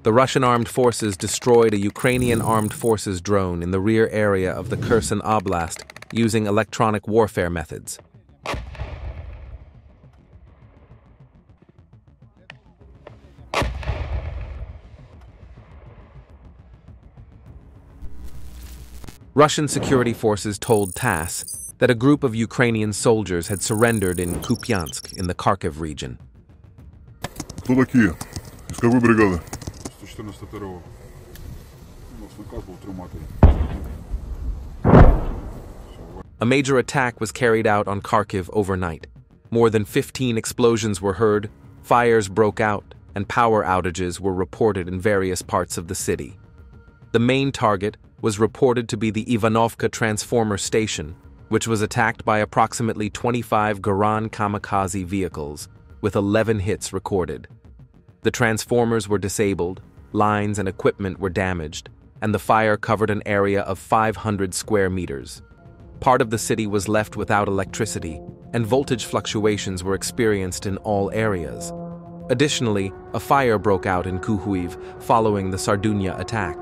The Russian armed forces destroyed a Ukrainian armed forces drone in the rear area of the Kherson Oblast using electronic warfare methods. Russian security forces told TASS that a group of Ukrainian soldiers had surrendered in Kupiansk in the Kharkiv region. Кто такие? Из какой бригады? 114-го. Наказ був тримати. A major attack was carried out on Kharkiv overnight. More than 15 explosions were heard, fires broke out, and power outages were reported in various parts of the city. The main target was reported to be the Ivanovka transformer station, which was attacked by approximately 25 Garand kamikaze vehicles, with 11 hits recorded. The transformers were disabled, lines and equipment were damaged, and the fire covered an area of 500 square meters. Part of the city was left without electricity, and voltage fluctuations were experienced in all areas. Additionally, a fire broke out in Kuhuiv following the Sardunya attack.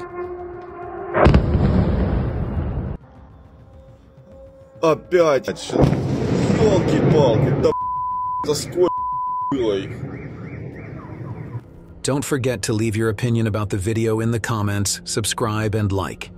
Опять, ёлки-палки, да за сколько было их. Don't forget to leave your opinion about the video in the comments, subscribe, and like.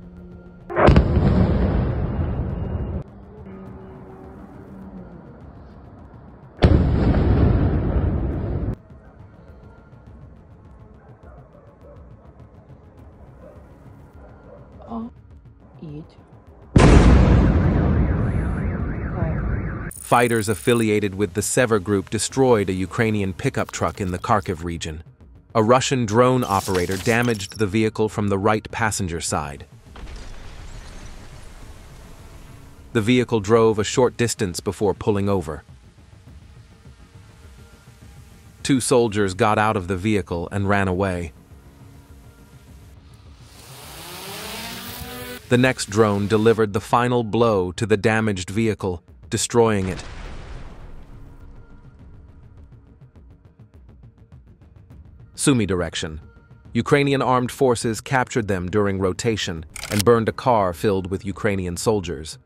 Fighters affiliated with the Sever group destroyed a Ukrainian pickup truck in the Kharkiv region. A Russian drone operator damaged the vehicle from the right passenger side. The vehicle drove a short distance before pulling over. 2 soldiers got out of the vehicle and ran away. The next drone delivered the final blow to the damaged vehicle, destroying it. Sumy direction. Ukrainian armed forces captured them during rotation and burned a car filled with Ukrainian soldiers.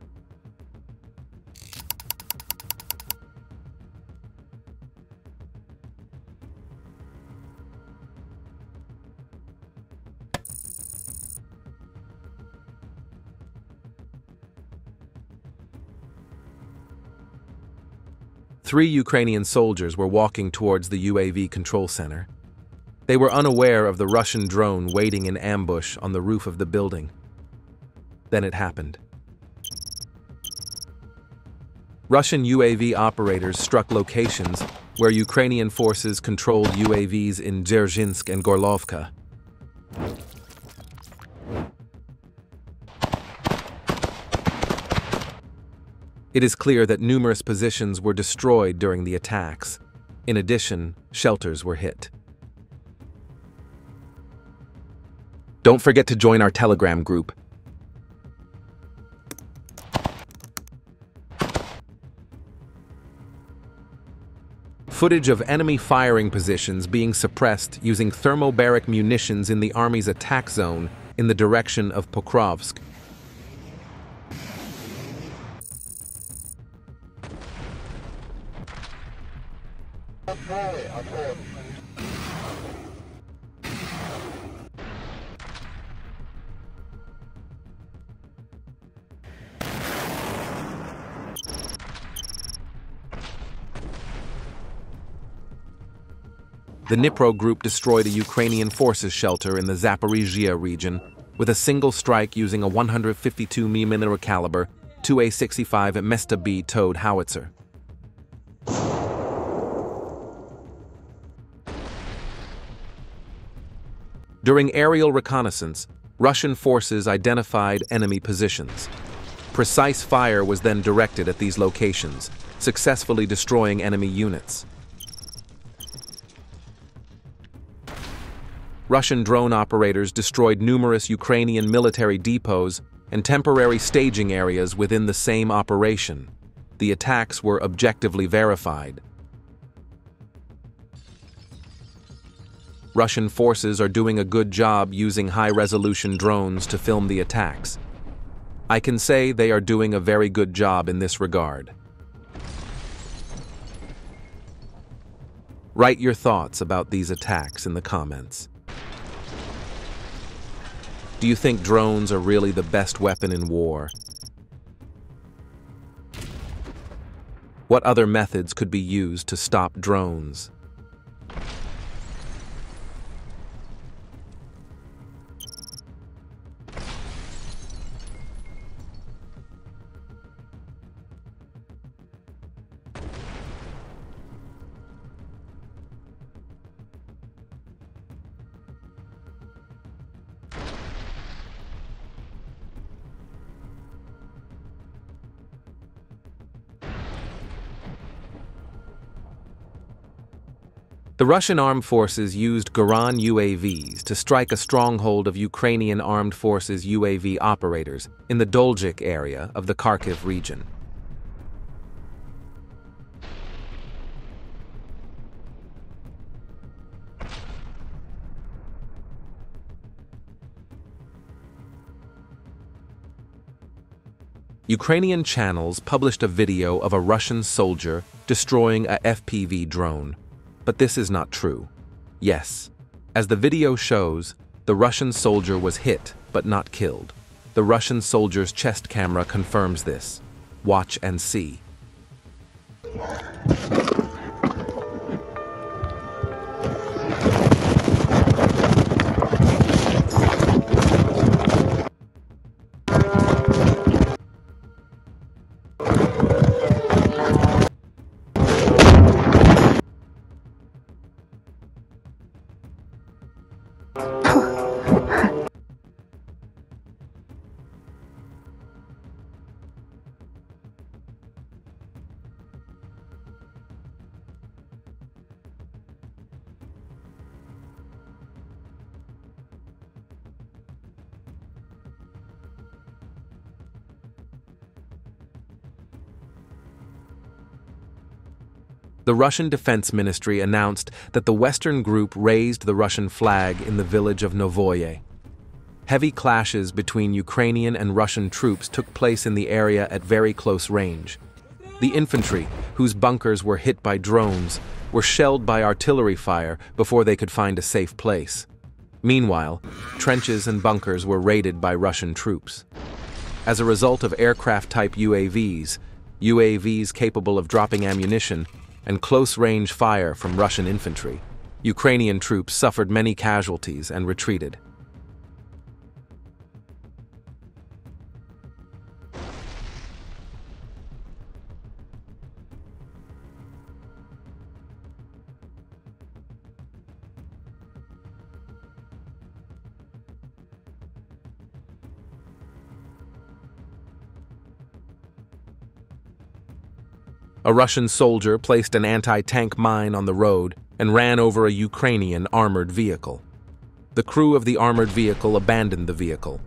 Three Ukrainian soldiers were walking towards the UAV control center. They were unaware of the Russian drone waiting in ambush on the roof of the building. Then it happened. Russian UAV operators struck locations where Ukrainian forces controlled UAVs in Dzerzhinsk and Gorlovka. It is clear that numerous positions were destroyed during the attacks. In addition, shelters were hit. Don't forget to join our Telegram group. Footage of enemy firing positions being suppressed using thermobaric munitions in the Army's attack zone in the direction of Pokrovsk. The Dnipro group destroyed a Ukrainian forces shelter in the Zaporizhia region with a single strike using a 152 mm caliber 2A65 Mesta B towed howitzer. During aerial reconnaissance, Russian forces identified enemy positions. Precise fire was then directed at these locations, successfully destroying enemy units. Russian drone operators destroyed numerous Ukrainian military depots and temporary staging areas within the same operation. The attacks were objectively verified. Russian forces are doing a good job using high-resolution drones to film the attacks. I can say they are doing a very good job in this regard. Write your thoughts about these attacks in the comments. Do you think drones are really the best weapon in war? What other methods could be used to stop drones? The Russian armed forces used GRAD UAVs to strike a stronghold of Ukrainian armed forces UAV operators in the Doljik area of the Kharkiv region. Ukrainian channels published a video of a Russian soldier destroying a FPV drone. But this is not true. Yes, as the video shows, the Russian soldier was hit but not killed. The Russian soldier's chest camera confirms this. Watch and see. The Russian Defense Ministry announced that the Western group raised the Russian flag in the village of Novoye. Heavy clashes between Ukrainian and Russian troops took place in the area at very close range. The infantry, whose bunkers were hit by drones, were shelled by artillery fire before they could find a safe place. Meanwhile, trenches and bunkers were raided by Russian troops. As a result of aircraft-type UAVs, UAVs capable of dropping ammunition, and close-range fire from Russian infantry, Ukrainian troops suffered many casualties and retreated. A Russian soldier placed an anti-tank mine on the road and ran over a Ukrainian armored vehicle. The crew of the armored vehicle abandoned the vehicle.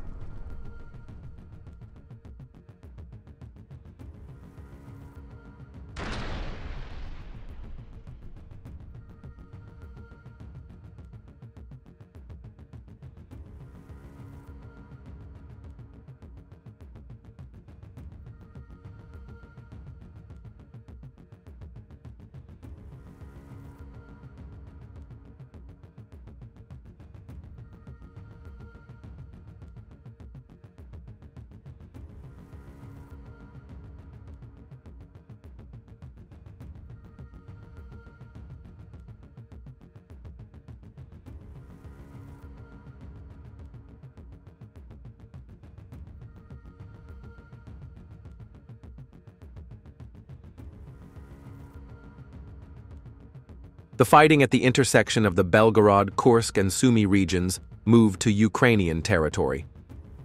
The fighting at the intersection of the Belgorod, Kursk, and Sumy regions moved to Ukrainian territory.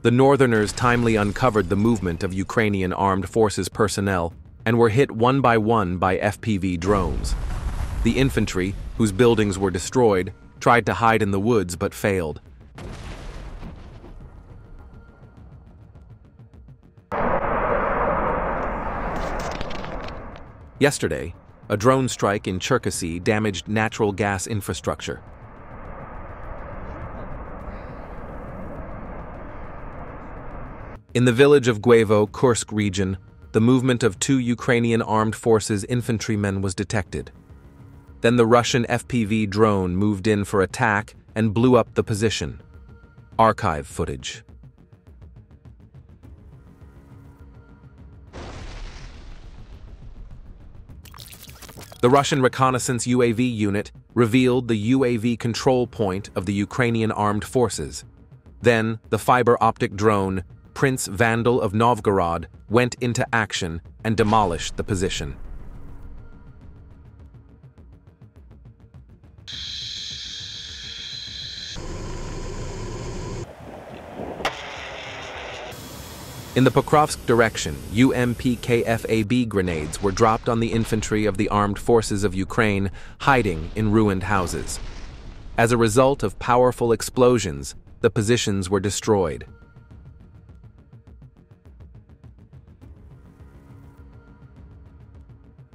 The Northerners timely uncovered the movement of Ukrainian armed forces personnel and were hit one by FPV drones. The infantry, whose buildings were destroyed, tried to hide in the woods but failed. Yesterday, a drone strike in Cherkasy damaged natural gas infrastructure. In the village of Guevo, Kursk region, the movement of 2 Ukrainian armed forces infantrymen was detected. Then the Russian FPV drone moved in for attack and blew up the position. Archive footage. The Russian reconnaissance UAV unit revealed the UAV control point of the Ukrainian armed forces. Then, the fiber-optic drone, Prince Vandal of Novgorod, went into action and demolished the position. In the Pokrovsk direction, UMPKFAB grenades were dropped on the infantry of the armed forces of Ukraine hiding in ruined houses. As a result of powerful explosions, the positions were destroyed.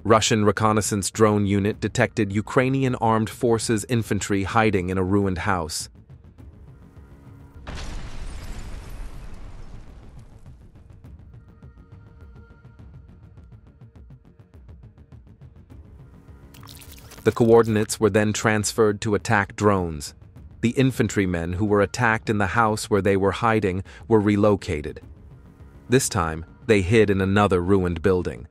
Russian reconnaissance drone unit detected Ukrainian armed forces infantry hiding in a ruined house. The coordinates were then transferred to attack drones. The infantrymen who were attacked in the house where they were hiding were relocated. This time, they hid in another ruined building,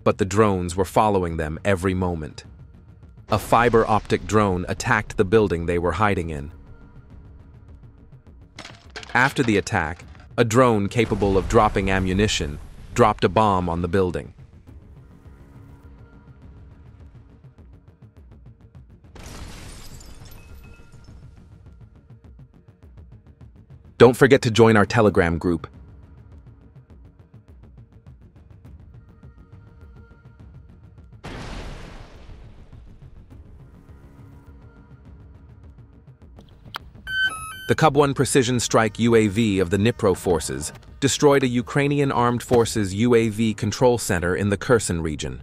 but the drones were following them every moment. A fiber-optic drone attacked the building they were hiding in. After the attack, a drone capable of dropping ammunition dropped a bomb on the building. Don't forget to join our Telegram group. The Cub-1 precision strike UAV of the Dnipro forces destroyed a Ukrainian armed forces UAV control center in the Kherson region.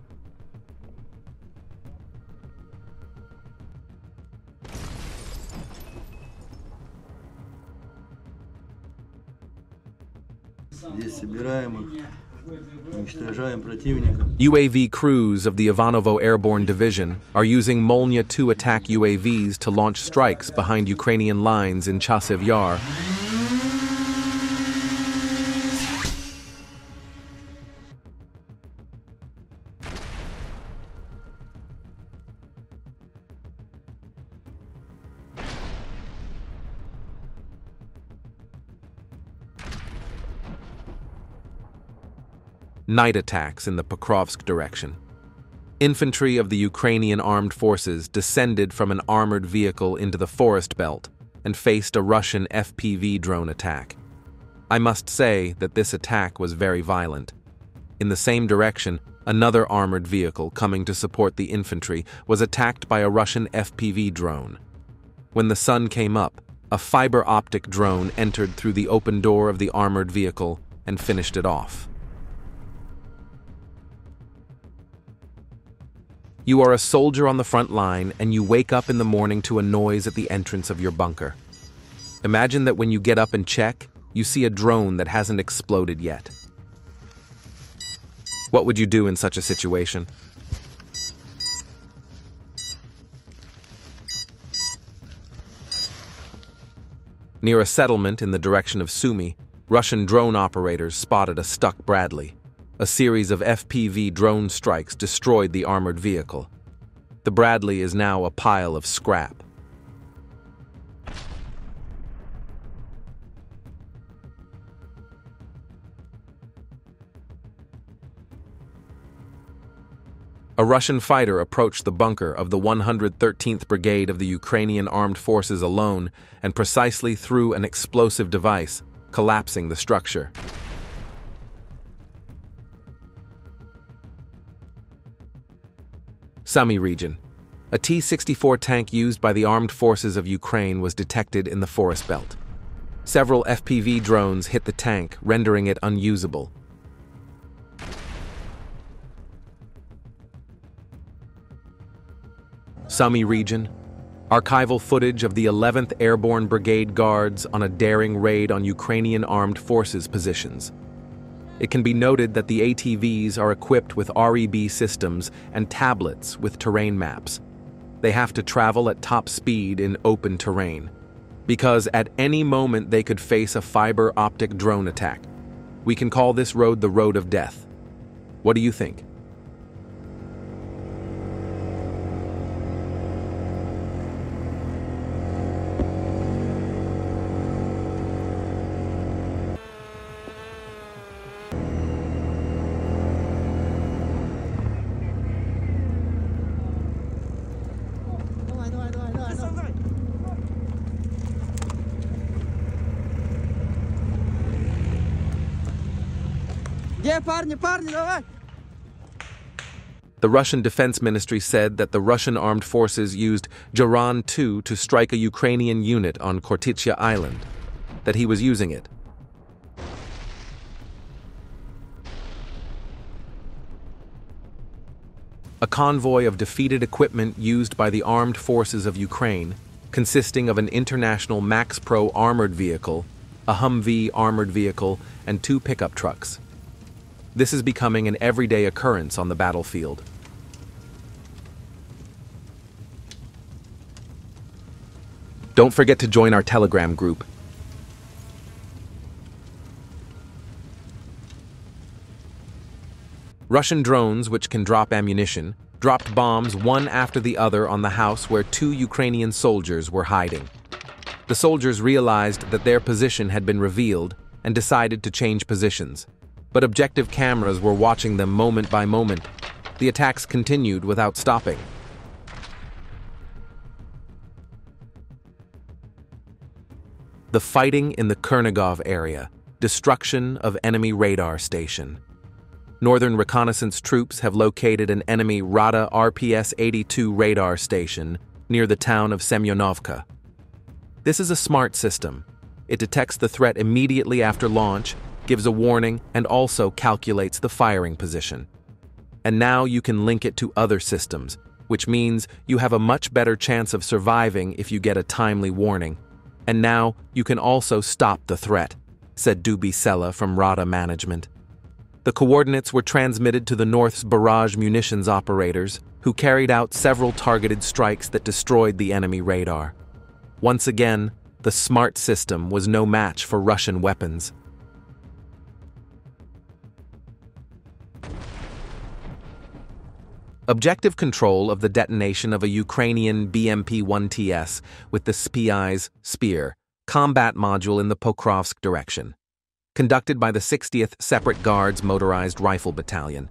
UAV crews of the Ivanovo Airborne Division are using Molnya 2 attack UAVs to launch strikes behind Ukrainian lines in Chasiv Yar. Night attacks in the Pokrovsk direction. Infantry of the Ukrainian armed forces descended from an armored vehicle into the forest belt and faced a Russian FPV drone attack. I must say that this attack was very violent. In the same direction, another armored vehicle coming to support the infantry was attacked by a Russian FPV drone. When the sun came up, a fiber-optic drone entered through the open door of the armored vehicle and finished it off. You are a soldier on the front line and you wake up in the morning to a noise at the entrance of your bunker. Imagine that when you get up and check, you see a drone that hasn't exploded yet. What would you do in such a situation? Near a settlement in the direction of Sumy, Russian drone operators spotted a stuck Bradley. A series of FPV drone strikes destroyed the armored vehicle. The Bradley is now a pile of scrap. A Russian fighter approached the bunker of the 113th Brigade of the Ukrainian Armed Forces alone and precisely threw an explosive device, collapsing the structure. Sumy region. A T-64 tank used by the armed forces of Ukraine was detected in the forest belt. Several FPV drones hit the tank, rendering it unusable. Sumy region. Archival footage of the 11th Airborne Brigade Guards on a daring raid on Ukrainian armed forces positions. It can be noted that the ATVs are equipped with REB systems and tablets with terrain maps. They have to travel at top speed in open terrain, because at any moment they could face a fiber optic drone attack. We can call this road the Road of Death. What do you think? The Russian Defense Ministry said that the Russian armed forces used GRAD-2 to strike a Ukrainian unit on Khortytsia Island, that he was using it. A convoy of defeated equipment used by the armed forces of Ukraine, consisting of an international Max Pro armored vehicle, a Humvee armored vehicle, and 2 pickup trucks. This is becoming an everyday occurrence on the battlefield. Don't forget to join our Telegram group. Russian drones, which can drop ammunition, dropped bombs one after the other on the house where 2 Ukrainian soldiers were hiding. The soldiers realized that their position had been revealed and decided to change positions, but objective cameras were watching them moment by moment. The attacks continued without stopping. The fighting in the Chernigov area, destruction of enemy radar station. Northern reconnaissance troops have located an enemy Rada RPS-82 radar station near the town of Semyonovka. This is a smart system. It detects the threat immediately after launch, gives a warning, and also calculates the firing position. And now you can link it to other systems, which means you have a much better chance of surviving if you get a timely warning. And now you can also stop the threat, said Dubi Sella from Rada Management. The coordinates were transmitted to the North's barrage munitions operators, who carried out several targeted strikes that destroyed the enemy radar. Once again, the smart system was no match for Russian weapons. Objective control of the detonation of a Ukrainian BMP-1TS with the SPI's Spear combat module in the Pokrovsk direction, conducted by the 60th Separate Guards Motorized Rifle Battalion.